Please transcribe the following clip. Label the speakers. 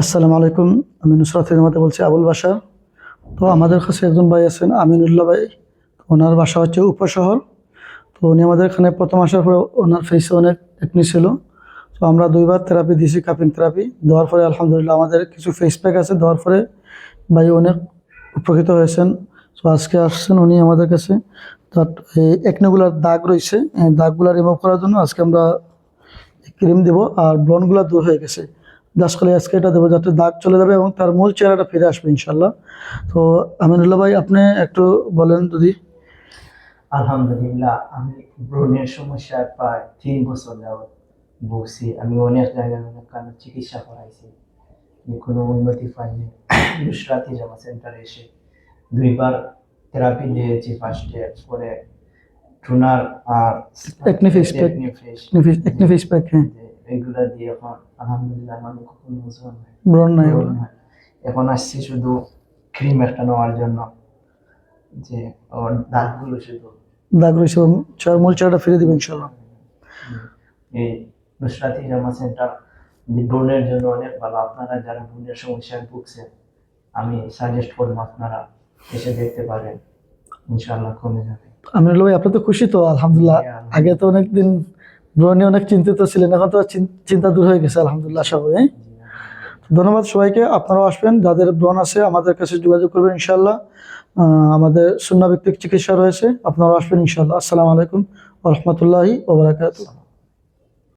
Speaker 1: আসসালামু আলাইকুম। আমি নুসরাত ফিরমাতে বলছি, আবুল বাশার। তো আমাদের কাছে একজন ভাই আছেন, আমিনুল্লাহ ভাই। ওনার বাসা হচ্ছে উপশহর। তো উনি আমাদের এখানে প্রথম আসার পরে ওনার ফেসে অনেক একনি ছিল। তো আমরা দুইবার থেরাপি দিয়েছি, কাপিং থেরাপি দেওয়ার পরে আলহামদুলিল্লাহ আমাদের কিছু ফেস প্যাক আছে দেওয়ার পরে ভাই অনেক উপকৃত হয়েছেন। তো আজকে আসছেন উনি আমাদের কাছে। তার এই একনিগুলার দাগ রয়েছে, এই দাগগুলা রিমুভ করার জন্য আজকে আমরা ক্রিম দেবো। আর ব্রণগুলো দূর হয়ে গেছে, জাস্ট খালি আজকে এটা দেবো যাতে দাগ চলে যাবে এবং তার মূল চেহারাটা ফিরে আসবে ইনশাল্লাহ। তো আমিনুল্লাহ ভাই, আপনি একটু বলেন যদি।
Speaker 2: আলহামদুলিল্লাহ, আমি ব্রণের সমস্যায় প্রায় 3 বছর যাবৎ ভুগছি। আমি অনেক জায়গায় অনেক কারণে চিকিৎসা করাইছি, কোনো উন্নতি পাইনি। নুসরাত হিজামা সেন্টারে এসে 2বার থেরাপি দিয়েছি, ফার্স্টে, পরে টুনার আর
Speaker 1: acne face pack, acne face pack, হ্যাঁ।
Speaker 2: এগুলা দিয়ে এখন আলহামদুলিল্লাহ আমার কোনো ওজন নাই,
Speaker 1: ব্রণ নাই।
Speaker 2: ব্রণ নাই। এখন আসছি শুধু ক্রিম একটা নেওয়ার জন্য, যে ওর দাগগুলো শুধু
Speaker 1: দাগ রয়েছে এবং মূল চেহারাটা ফিরে দেবে ইনশাল্লাহ।
Speaker 2: এই নুসরাত হিজামা সেন্টার যে ব্রণের জন্য অনেক ভালো। আপনারা যারা ব্রণের সমস্যায় ভুগছেন, আমি সাজেস্ট করবো আপনারা এসে দেখতে পারেন, ইনশাআল্লাহ কমে যাবে।
Speaker 1: আমিনুল্লাহ ভাই, আপনি তো খুশি তো? আলহামদুলিল্লাহ। আগে তো অনেকদিন ব্রণ নিয়ে অনেক চিন্তিত ছিলেন, এখন তো চিন্তা দূর হয়ে গেছে আলহামদুলিল্লাহ। আশা করি, হ্যাঁ? ধন্যবাদ সবাইকে। আপনারাও আসবেন, যাদের ব্রণ আছে আমাদের কাছে যোগাযোগ করবেন ইনশাল্লাহ। আমাদের সুন্নাহ ভিত্তিক চিকিৎসা রয়েছে, আপনারাও আসবেন ইনশাল্লাহ। আসসালামু আলাইকুম ওয়া রাহমাতুল্লাহি ওয়া বারাকাতুহু।